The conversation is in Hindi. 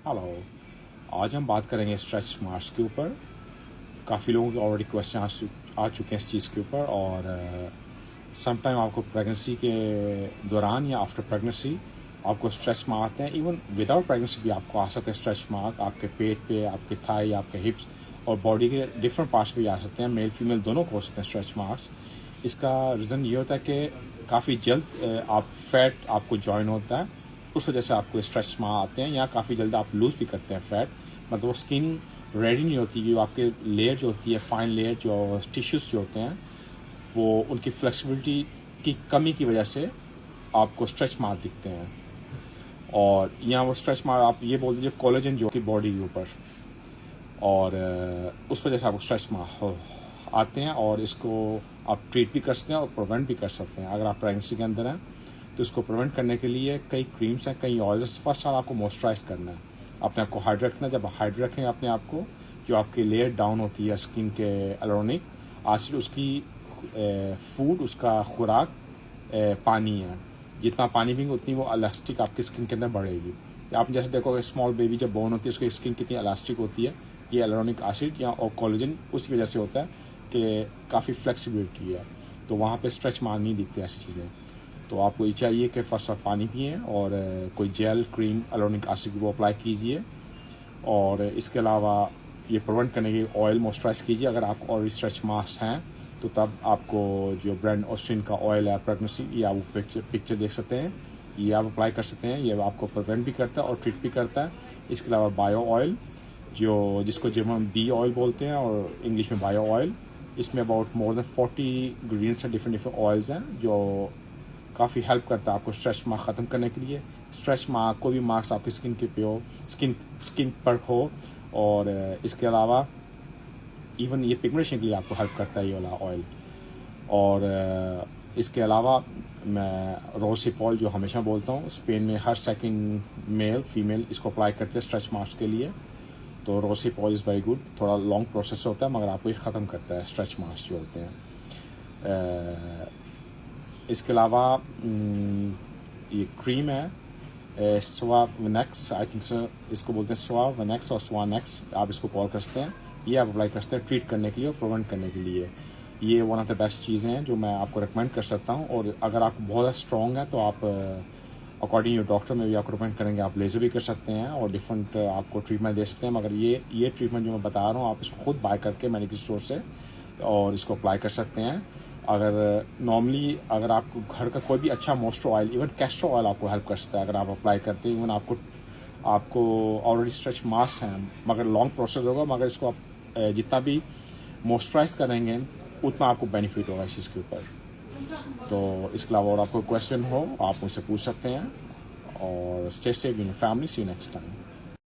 हेलो। आज हम बात करेंगे स्ट्रेच मार्क्स के ऊपर। काफ़ी लोगों के ऑलरेडी क्वेश्चन आ चुके हैं इस चीज़ के ऊपर, और सम टाइम आपको प्रेगनेंसी के दौरान या आफ्टर प्रेगनेंसी आपको स्ट्रेच मार्क आते हैं। इवन विदाउट प्रेगनेंसी भी आपको आ सकते हैं स्ट्रेच मार्क, आपके पेट पे, आपके थाई, आपके हिप्स और बॉडी के डिफरेंट पार्ट्स पे भी आ सकते हैं। मेल फीमेल दोनों को हो सकते हैं स्ट्रेच मार्क्स। इसका रीज़न ये होता है कि काफ़ी जल्द आप फैट आपको जॉइन होता है, उस वजह से आपको स्ट्रेच मार्क आते हैं, या काफ़ी जल्द आप लूज़ भी करते हैं फैट, मतलब वो स्किन रेडी नहीं होती, जो आपके लेयर जो होती है, फाइन लेयर जो टिश्यूज़ जो होते हैं, वो उनकी फ्लेक्सिबिलिटी की कमी की वजह से आपको स्ट्रेच मार्क दिखते हैं। और यहाँ वो स्ट्रेच मार्क आप ये बोल दीजिए कोलेजन जो कि बॉडी के ऊपर, और उस वजह से आपको स्ट्रेच मार्क आते हैं। और इसको आप ट्रीट भी कर सकते हैं और प्रिवेंट भी कर सकते हैं। अगर आप प्रेगनेंसी के अंदर हैं तो इसको प्रिवेंट करने के लिए कई क्रीम्स हैं, कई ऑयल्स। फर्स्ट आपको मॉइस्चराइज करना है, अपने आप को हाइड्रेट रखना है। जब हाइड्रेट रखेंगे अपने आप को, जो आपकी लेयर डाउन होती है स्किन के एलोनिक एसिड, उसकी फूड, उसका खुराक पानी है। जितना पानी पीएंगे उतनी वो इलास्टिक आपकी स्किन के अंदर बढ़ेगी। आप जैसे देखोगे स्मॉल बेबी जब बोर्न होती है उसकी स्किन कितनी इलास्टिक होती है, ये एलोनिक एसिड या और कोलेजन उसी वजह से होता है कि काफ़ी फ्लेक्सिबिलिटी है। तो वहाँ पे स्ट्रेच मार्क नहीं दिखते ऐसी चीज़ें। तो आपको ये चाहिए कि फर्स्ट आप पानी पिए और कोई जेल क्रीम एलोनिक एसिड वो अप्लाई कीजिए। और इसके अलावा ये प्रिवेंट करने के ऑयल मॉइस्चराइज कीजिए। अगर आपको ऑलरेडी स्ट्रेच मार्क्स हैं तो तब आपको जो ब्रांड ऑस्ट्रिन का ऑयल है प्रेगनेंसी, ये आप पिक्चर देख सकते हैं, ये आप अप्लाई कर सकते हैं। ये आपको प्रिवेंट भी करता है और ट्रीट भी करता है। इसके अलावा बायो ऑयल, जो जिसको जर्मन बी ऑयल बोलते हैं और इंग्लिश में बायो ऑयल, इसमें अबाउट मोर देन 40 इंग्रीडियंट्स हैं, डिफरेंट ऑयल्स हैं, जो काफ़ी हेल्प करता है आपको स्ट्रेच मार्क ख़त्म करने के लिए। स्ट्रेच मार्क, कोई भी मार्क्स आपकी स्किन के पे हो, स्किन पर हो। और इसके अलावा इवन ये पिगमेंटेशन के लिए आपको हेल्प करता है ये वाला ऑयल। और इसके अलावा मैं रोसिपॉल जो हमेशा बोलता हूँ, स्पेन में हर सेकंड मेल फीमेल इसको अप्लाई करते हैं स्ट्रेच मार्क्स के लिए। तो रोसिपॉल इज़ वेरी गुड। थोड़ा लॉन्ग प्रोसेस होता है मगर आपको ये ख़त्म करता है स्ट्रेच मार्क्स जो होते हैं। इसके अलावा ये क्रीम है स्वावेनेक्स, आई थिंक सो इसको बोलते हैं स्वावेनेक्स और स्वानेक्स, आप इसको कॉल कर सकते हैं। ये आप अप्लाई कर सकते हैं ट्रीट करने के लिए और प्रिवेंट करने के लिए। ये वन ऑफ द बेस्ट चीज़ें हैं जो मैं आपको रिकमेंड कर सकता हूँ। और अगर आप बहुत ज़्यादा स्ट्रॉन्ग है तो आप अकॉर्डिंग योर डॉक्टर में भी आपको रिकमेंड करेंगे, आप लेज़र भी कर सकते हैं और डिफरेंट आपको ट्रीटमेंट दे सकते हैं। मगर ये ट्रीटमेंट जो मैं बता रहा हूँ, आप इसको खुद बाय करके मेडिकल स्टोर से और इसको अप्लाई कर सकते हैं। अगर नॉर्मली अगर आपको घर का कोई भी अच्छा moisture oil, even castor oil आपको हेल्प कर सकता है अगर आप अप्लाई करते हैं। इवन आपको ऑलरेडी स्ट्रेच मार्क्स हैं, मगर लॉन्ग प्रोसेस होगा, मगर इसको आप जितना भी मॉइस्चराइज करेंगे उतना आपको बेनिफिट होगा इस चीज़ के ऊपर। तो इसके अलावा और आपको क्वेश्चन हो आप मुझसे पूछ सकते हैं। और stay safe in family, see you next time.